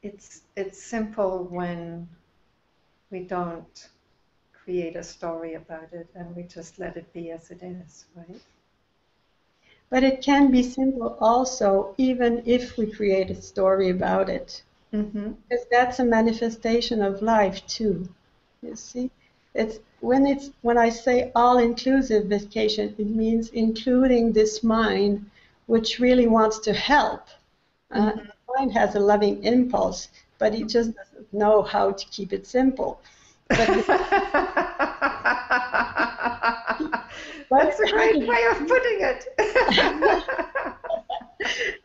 it's simple when we don't create a story about it and we just let it be as it is, right? But it can be simple also, even if we create a story about it. Mm-hmm. Because that's a manifestation of life too. You see? It's when I say all-inclusive vacation, it means including this mind which really wants to help. Mm-hmm. Mind has a loving impulse, but it just doesn't know how to keep it simple. That's a great way of putting it.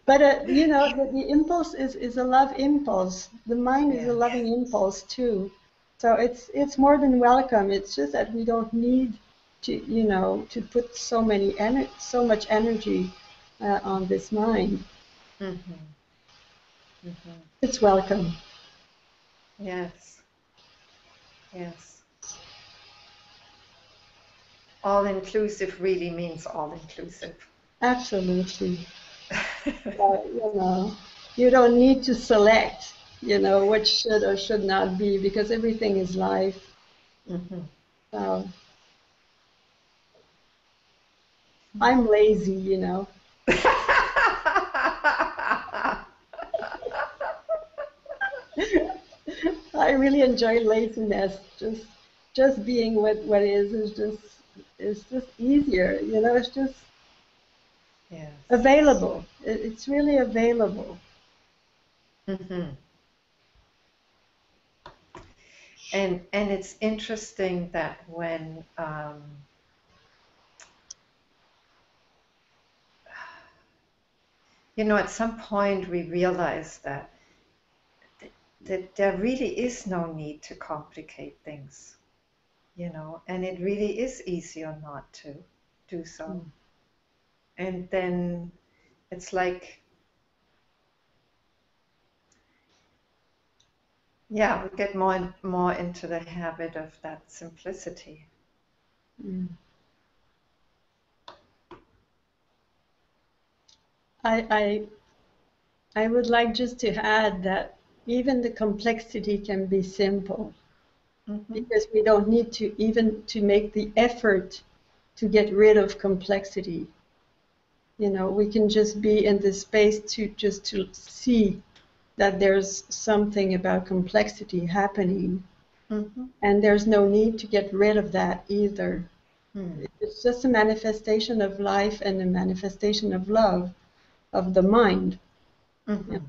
But you know, the impulse is a love impulse. The mind is a loving impulse too. So it's more than welcome. It's just that we don't need to, you know, to put so much energy on this mind. Mm-hmm. Mm-hmm. It's welcome. Yes. Yes. All-inclusive really means all-inclusive. Absolutely. You know, you don't need to select, you know, what should or should not be, because everything is life. Mm-hmm. So I'm lazy, you know. I really enjoy laziness. Just being what is just easier, you know. It's just available. It's really available. Mm-hmm. And it's interesting that when you know, at some point we realize that there really is no need to complicate things, you know, and it really is easier not to do so. And then it's like, yeah, we get more and more into the habit of that simplicity. Mm. I would like just to add that even the complexity can be simple. Mm-hmm. Because we don't need to even to make the effort to get rid of complexity. You know, we can just be in this space to see that there's something about complexity happening. Mm-hmm. And there's no need to get rid of that either. Mm. It's just a manifestation of life and a manifestation of love of the mind, mm-hmm. you know,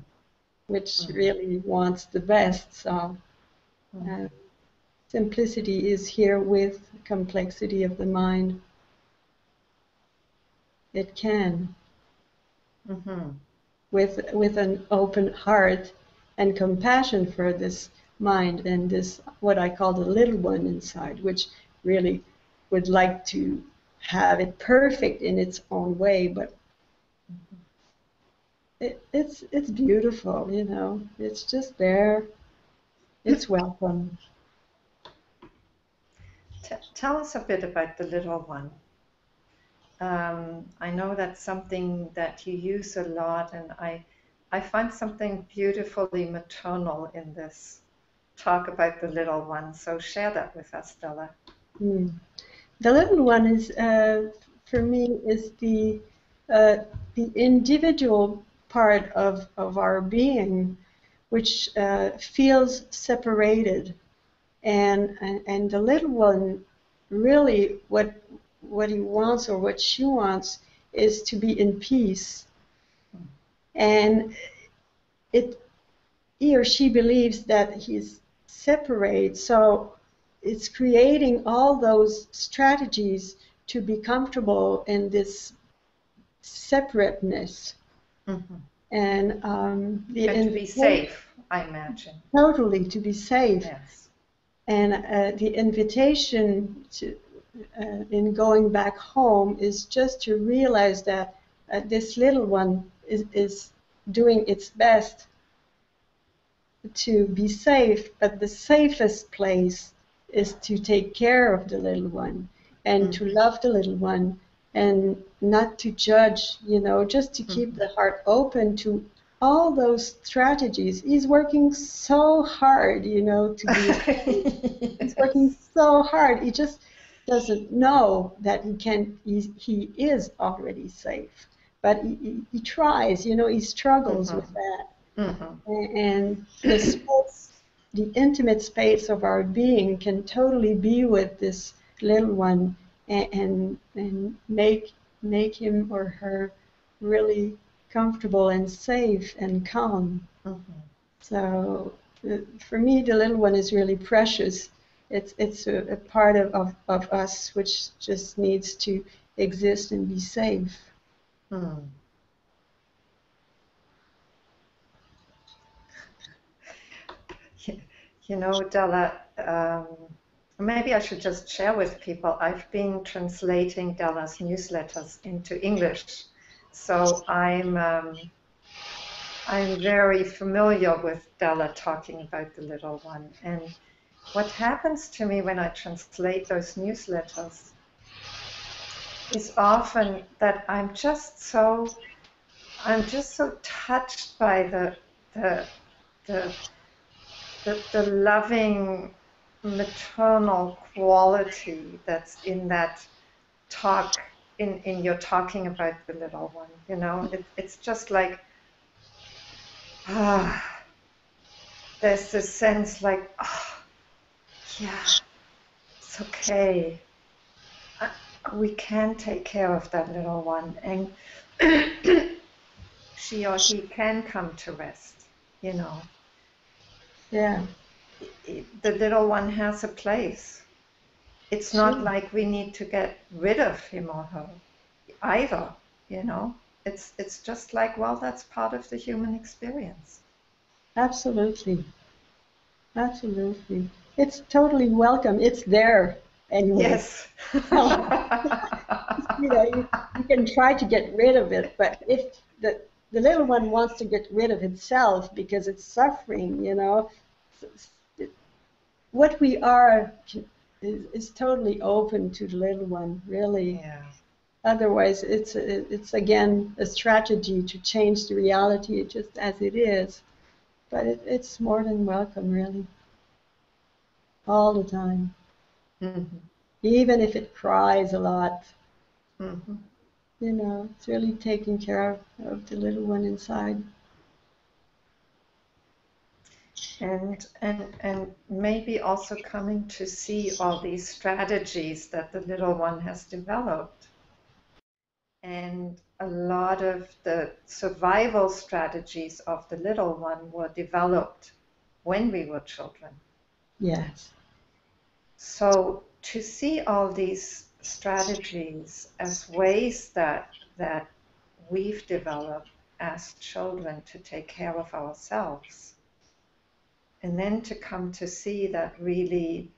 which really wants the best. So simplicity is here with complexity of the mind. It can. Mm-hmm. With an open heart and compassion for this mind and this, what I call the little one inside, which really would like to have it perfect in its own way, but it's beautiful, you know. It's just there. It's welcome. Tell us a bit about the little one. I know that's something that you use a lot, and I find something beautifully maternal in this talk about the little one. So share that with us, Della. The little one is, for me, is the individual part of our being, which feels separated, and the little one, really, what he wants or what she wants is to be in peace, and he or she believes that he's separate, so it's creating all those strategies to be comfortable in this separateness. Mm-hmm. And to be safe, I imagine. Totally, to be safe. Yes. And the invitation to in going back home is just to realize that this little one is doing its best to be safe, but the safest place is to take care of the little one and to love the little one and not to judge, you know, just to keep the heart open to all those strategies. He's working so hard, you know, to be. He's working Yes. so hard. He just doesn't know that he can. He is already safe, but he tries. You know, he struggles with Mm-hmm. that, Mm-hmm. and the space, the intimate space of our being, can totally be with this little one, and make him or her really comfortable and safe and calm. Mm-hmm. So for me, the little one is really precious. It's a part of us which just needs to exist and be safe. Mm. You know, Della, maybe I should just share with people. I've been translating Della's newsletters into English, so I'm very familiar with Della talking about the little one. And what happens to me when I translate those newsletters is often that I'm just so touched by the the the loving maternal quality that's in that talk, in your talking about the little one. You know, it's just like, ah, there's this sense like, oh, yeah, it's okay. I, we can take care of that little one, and she or he can come to rest. You know, Yeah, the little one has a place. It's not sure, like we need to get rid of him or her either, you know. It's just like, well, that's part of the human experience. absolutely, absolutely. It's totally welcome. It's there anyway. Yes. You know, you can try to get rid of it, but if the little one wants to get rid of itself because it's suffering, you know, what we are is totally open to the little one, really. Yeah. Otherwise, it's again a strategy to change the reality just as it is. But it's more than welcome, really, all the time. Mm-hmm. Even if it cries a lot, Mm-hmm. you know, it's really taking care of the little one inside. And maybe also coming to see all these strategies that the little one has developed. And a lot of the survival strategies of the little one were developed when we were children. Yes, So to see all these strategies as ways that we've developed as children to take care of ourselves, and then to come to see that really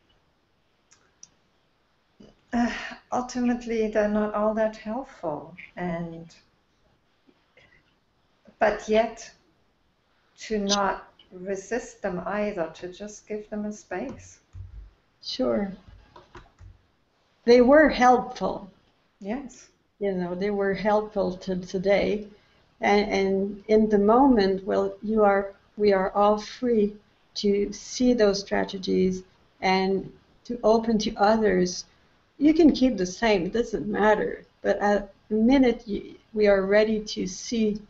uh, ultimately they're not all that helpful, and but yet to not resist them either, to just give them a space. sure. They were helpful, Yes. you know, they were helpful to today. And in the moment, well, we are all free to see those strategies and to open to others. You can keep the same, it doesn't matter. But at the minute we are ready to see,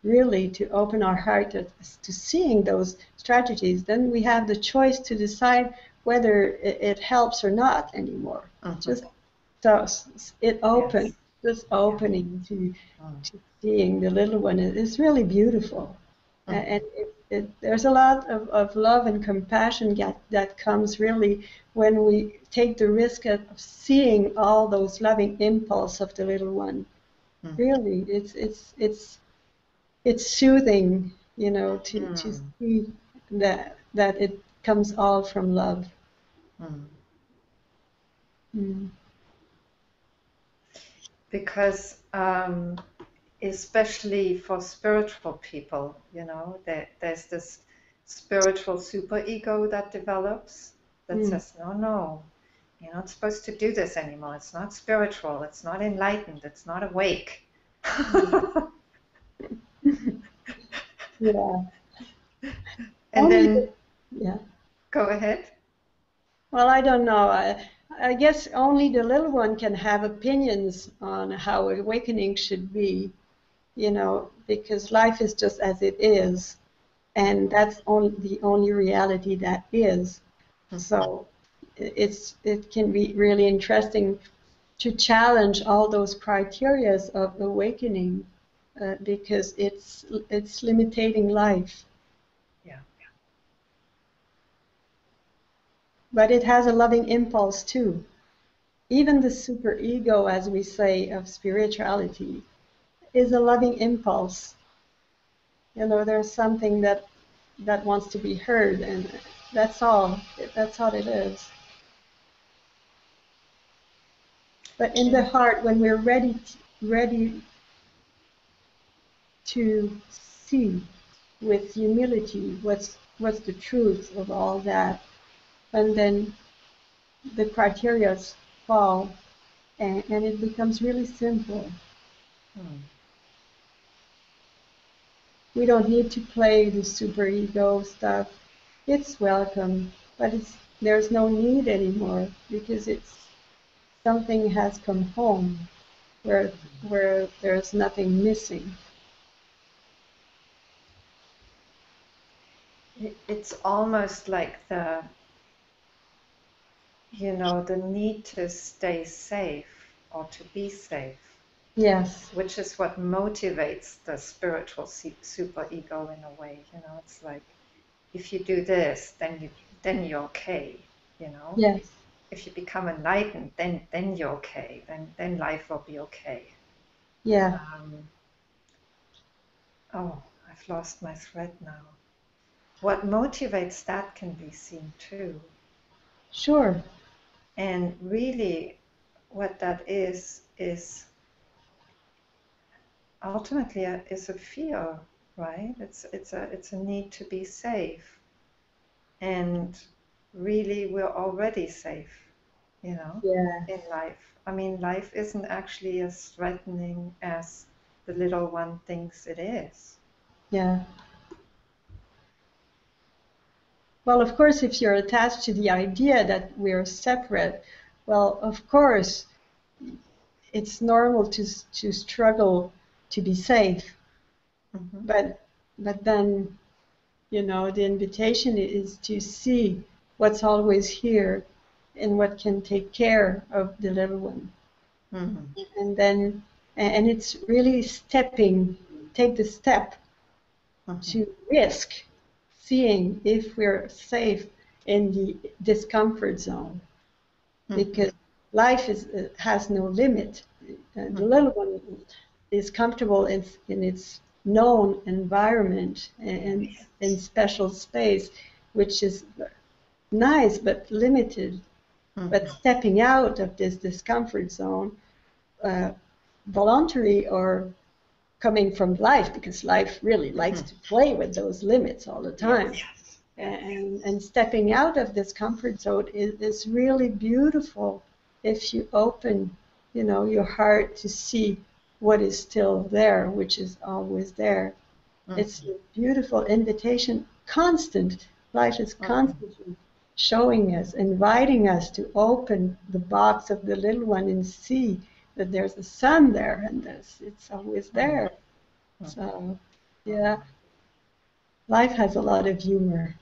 really to open our heart to seeing those strategies, then we have the choice to decide whether it helps or not anymore. Mm-hmm. Just so it opens, Yes. this Yeah. opening to seeing the little one is really beautiful. Mm-hmm. And there's a lot of love and compassion that comes really when we take the risk of seeing all those loving impulse of the little one. Mm-hmm. Really, it's soothing, you know, to Mm. see that it comes all from love. Mm. Mm. Because especially for spiritual people, you know, there's this spiritual superego that develops that Mm. says, no, no, you're not supposed to do this anymore. It's not spiritual. It's not enlightened. It's not awake. Mm. Yeah. And Only then, yeah. go ahead. Well, I don't know. I guess only the little one can have opinions on how awakening should be, because life is just as it is, and that's the only reality that is. So it can be really interesting to challenge all those criteria of awakening, because it's limiting life. Yeah. But it has a loving impulse too. Even the superego, as we say, of spirituality, is a loving impulse. There's something that wants to be heard, and that's all. That's all it is. But in the heart, when we're ready to see with humility what's the truth of all that, and then the criteria fall, and it becomes really simple. We don't need to play the superego stuff. It's welcome, but there's no need anymore, because something has come home where there's nothing missing. It's almost like the need to stay safe or to be safe. Yes. Which is what motivates the spiritual superego in a way. It's like, if you do this, then you're okay. Yes. If you become enlightened, then you're okay. Then life will be okay. Yeah. I've lost my thread now. What motivates that can be seen too. Sure. And really, what that is ultimately is a fear, right? It's a need to be safe, and really we're already safe, in life. I mean, life isn't actually as threatening as the little one thinks it is. Yeah. Well, of course, if you're attached to the idea that we're separate, well, of course, it's normal to struggle to be safe. But then, the invitation is to see what's always here and what can take care of the little one. And then, and it's really take the step to risk seeing if we're safe in the discomfort zone, because life has no limit. The little one is comfortable in its known environment and in special space, which is nice but limited. But stepping out of this discomfort zone, voluntary or coming from life, because life really likes to play with those limits all the time. And stepping out of this comfort zone is really beautiful if you open, your heart to see what is still there, which is always there. It's a beautiful invitation, constant. Life is constantly showing us, inviting us to open the box of the little one and see that there's a sun there, and it's always there. So, yeah, life has a lot of humor.